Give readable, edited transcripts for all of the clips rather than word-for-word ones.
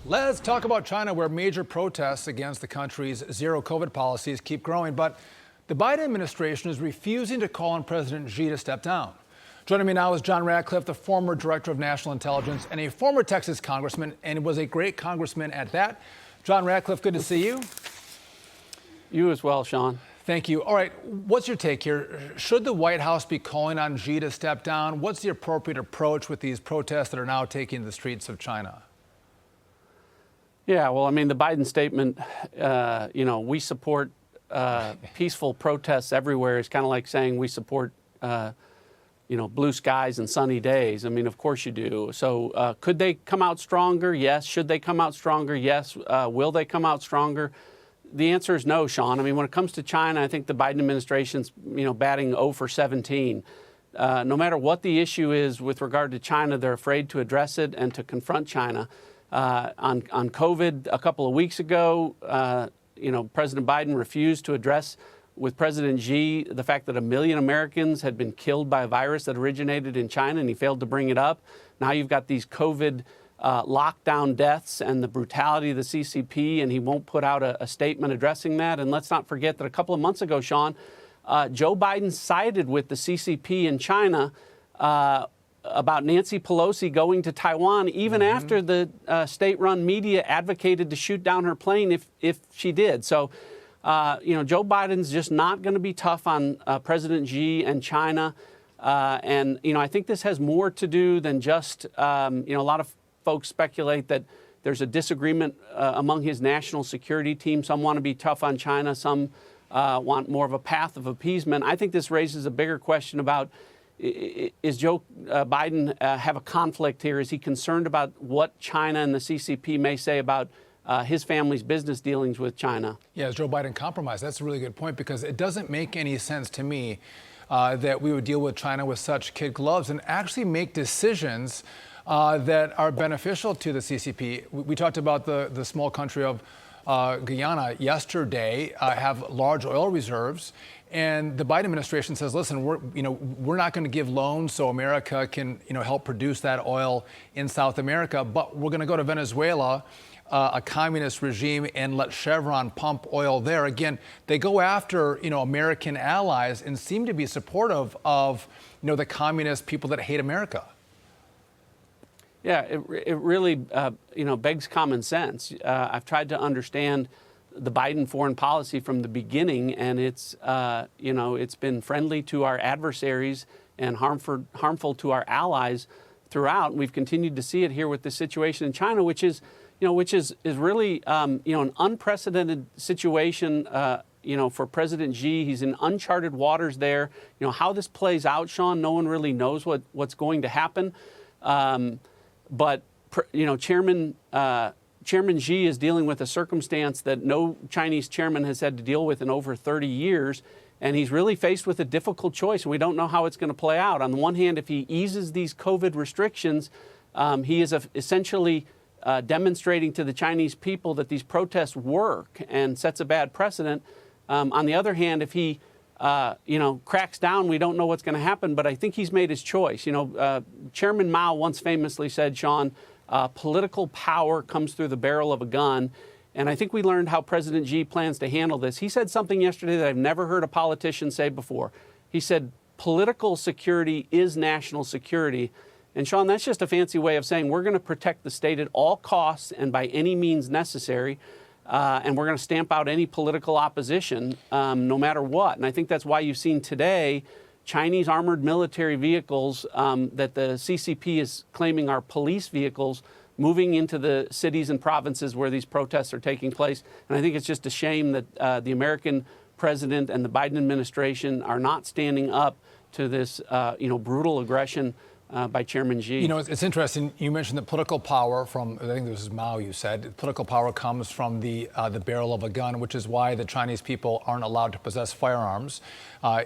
Let's talk about China, where major protests against the country's zero COVID policies keep growing. But the Biden administration is refusing to call on President Xi to step down. Joining me now is John Ratcliffe, the former director of National Intelligence and a former Texas congressman, and was a great congressman at that. John Ratcliffe, good to see you. You as well, Sean. Thank you. All right, what's your take here? Should the White House be calling on Xi to step down? What's the appropriate approach with these protests that are now taking the streets of China? Yeah, well, I mean, the Biden statement, we support peaceful protests everywhere. It's kind of like saying we support, blue skies and sunny days. I mean, of course you do. So could they come out stronger? Yes. Should they come out stronger? Yes. Will they come out stronger? The answer is no, Sean. I mean, when it comes to China, I think the Biden administration's, batting 0 for 17. No matter what the issue is with regard to China, they're afraid to address it and to confront China. On COVID a couple of weeks ago, President Biden refused to address with President Xi the fact that 1 million Americans had been killed by a virus that originated in China, and he failed to bring it up. Now you've got these COVID lockdown deaths and the brutality of the CCP, and he won't put out a statement addressing that. And let's not forget that a couple of months ago, Sean, Joe Biden sided with the CCP in China about Nancy Pelosi going to Taiwan, even after the state-run media advocated to shoot down her plane if she did. So, Joe Biden's just not going to be tough on President Xi and China. I think this has more to do than just, a lot of folks speculate that there's a disagreement among his national security team. Some want to be tough on China. Some want more of a path of appeasement. I think this raises a bigger question about, is Joe Biden have a conflict here? Is he concerned about what China and the CCP may say about his family's business dealings with China? Yeah, is Joe Biden compromised? That's a really good point, because it doesn't make any sense to me that we would deal with China with such kid gloves and actually make decisions that are beneficial to the CCP. We talked about the small country of Guyana yesterday, have large oil reserves. And the Biden administration says, listen, we're not going to give loans so America can, help produce that oil in South America, but we're going to go to Venezuela, a communist regime, and let Chevron pump oil there. Again, they go after, American allies and seem to be supportive of, the communist people that hate America. Yeah, it really, begs common sense. I've tried to understand the Biden foreign policy from the beginning, and it's been friendly to our adversaries and harmful to our allies throughout. And we've continued to see it here with the situation in China, which is really an unprecedented situation. For President Xi, he's in uncharted waters there. How this plays out, Sean, no one really knows what's going to happen. But Chairman Xi is dealing with a circumstance that no Chinese chairman has had to deal with in over 30 years, and he's really faced with a difficult choice. We don't know how it's going to play out. On the one hand, if he eases these COVID restrictions, he is essentially demonstrating to the Chinese people that these protests work and sets a bad precedent. On the other hand, if he cracks down, we don't know what's going to happen, but I think he's made his choice. Chairman Mao once famously said, Sean, political power comes through the barrel of a gun. And I think we learned how President Xi plans to handle this. He said something yesterday that I've never heard a politician say before. He said, political security is national security. And Sean, that's just a fancy way of saying we're going to protect the state at all costs and by any means necessary. And we're going to stamp out any political opposition, no matter what. And I think that's why you've seen today Chinese armored military vehicles that the CCP is claiming are police vehicles moving into the cities and provinces where these protests are taking place. And I think it's just a shame that the American president and the Biden administration are not standing up to this, brutal aggression by Chairman Xi. It's interesting. You mentioned the political power from, I think this is Mao, you said. Political power comes from the barrel of a gun, which is why the Chinese people aren't allowed to possess firearms,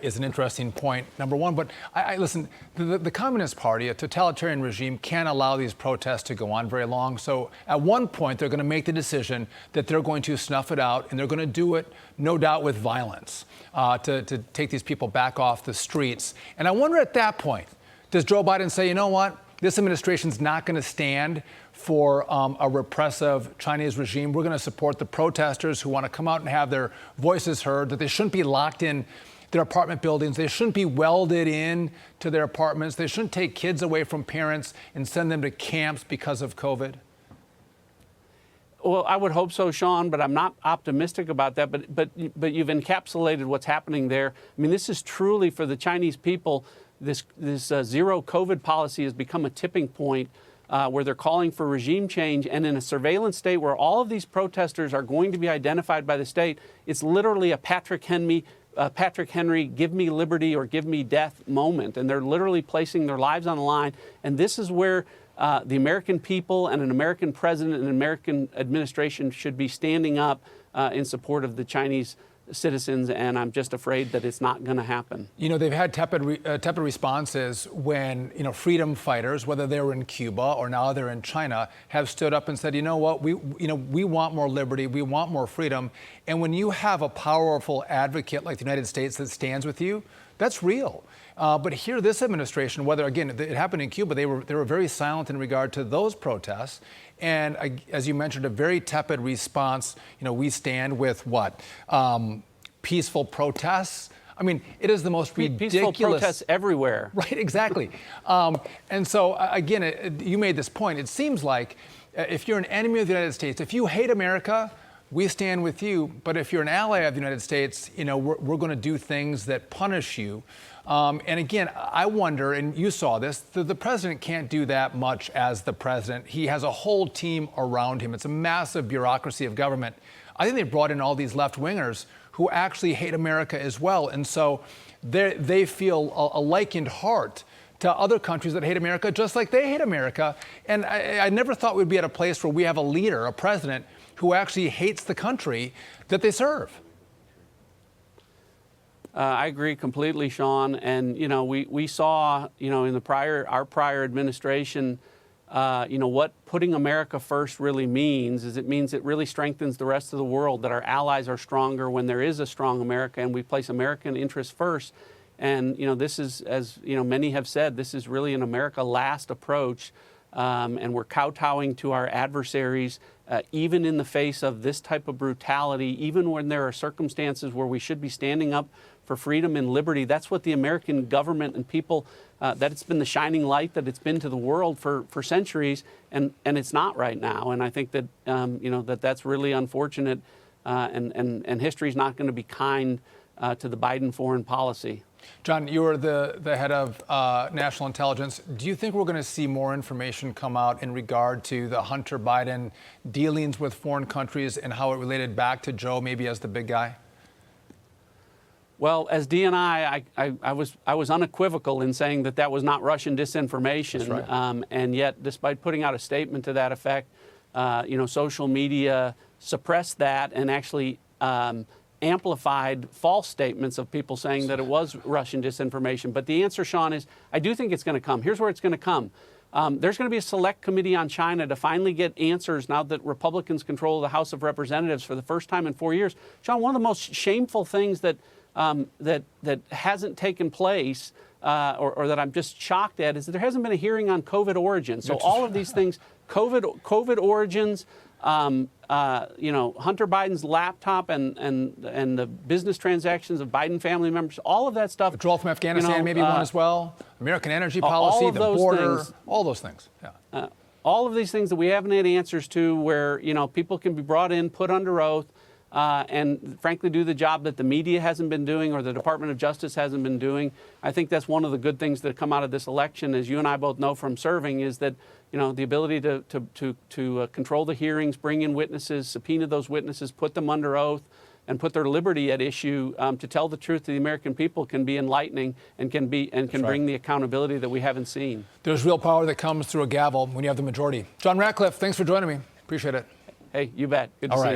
is an interesting point, number one. But listen, the Communist Party, a totalitarian regime, can't allow these protests to go on very long. So at one point, they're going to make the decision that they're going to snuff it out, and they're going to do it, no doubt, with violence to take these people back off the streets. And I wonder at that point, does Joe Biden say, you know what, this administration's not going to stand for a repressive Chinese regime. We're going to support the protesters who want to come out and have their voices heard, that they shouldn't be locked in their apartment buildings. They shouldn't be welded in to their apartments. They shouldn't take kids away from parents and send them to camps because of COVID. Well, I would hope so, Sean, but I'm not optimistic about that. But you've encapsulated what's happening there. I mean, this is truly for the Chinese people. This zero COVID policy has become a tipping point where they're calling for regime change. And in a surveillance state where all of these protesters are going to be identified by the state, it's literally a Patrick Henry, give me liberty or give me death moment. And they're literally placing their lives on the line. And this is where the American people and an American president and an American administration should be standing up in support of the Chinese citizens, and I'm just afraid that it's not going to happen. You know, they've had tepid responses when, freedom fighters, whether they were in Cuba or now they're in China, have stood up and said, you know what, we want more liberty, we want more freedom. And when you have a powerful advocate like the United States that stands with you, that's real. But here, this administration, whether, again, it happened in Cuba, they were very silent in regard to those protests. And as you mentioned, a very tepid response. We stand with what? Peaceful protests. I mean, it is the most ridiculous. Peaceful protests everywhere. Right, exactly. And so, again, you made this point. It seems like if you're an enemy of the United States, if you hate America, we stand with you. But if you're an ally of the United States, we're going to do things that punish you. And again, I wonder, and you saw this, the president can't do that much as the president. He has a whole team around him. It's a massive bureaucracy of government. I think they brought in all these left-wingers who actually hate America as well. And so they feel a likened heart to other countries that hate America, just like they hate America. And I never thought we'd be at a place where we have a leader, a president, who actually hates the country that they serve. I agree completely, Sean. And, we saw, in our prior administration, what putting America first really means is it means it really strengthens the rest of the world, that our allies are stronger when there is a strong America and we place American interests first. And, this is, as, many have said, this is really an America last approach. And we're kowtowing to our adversaries, even in the face of this type of brutality, even when there are circumstances where we should be standing up for freedom and liberty. That's what the American government and people, that it's been the shining light that it's been to the world for centuries, and it's not right now. And I think that, that's really unfortunate, and history's not going to be kind to the Biden foreign policy. John, you are the head of National Intelligence. Do you think we're going to see more information come out in regard to the Hunter Biden dealings with foreign countries and how it related back to Joe, maybe as the big guy? Well, as DNI, I was unequivocal in saying that was not Russian disinformation. That's right. And yet, despite putting out a statement to that effect, social media suppressed that and actually amplified false statements of people saying that it was Russian disinformation. But the answer, Sean, is I do think it's going to come. Here's where it's going to come. There's going to be a select committee on China to finally get answers now that Republicans control the House of Representatives for the first time in 4 years. Sean, one of the most shameful things that hasn't taken place or that I'm just shocked at is that there hasn't been a hearing on COVID origins. So all of these things, COVID origins, Hunter Biden's laptop and the business transactions of Biden family members, all of that stuff. Withdrawal from Afghanistan, maybe one as well. American energy policy, the border, all those things. Yeah. All of these things that we haven't had answers to, where people can be brought in, put under oath, and frankly do the job that the media hasn't been doing or the Department of Justice hasn't been doing. I think that's one of the good things that come out of this election, as you and I both know from serving, is that the ability to control the hearings, bring in witnesses, subpoena those witnesses, put them under oath, and put their liberty at issue to tell the truth to the American people can be enlightening and can bring the accountability that we haven't seen. There's real power that comes through a gavel when you have the majority. John Ratcliffe, thanks for joining me. Appreciate it. Hey, you bet. Good to see you.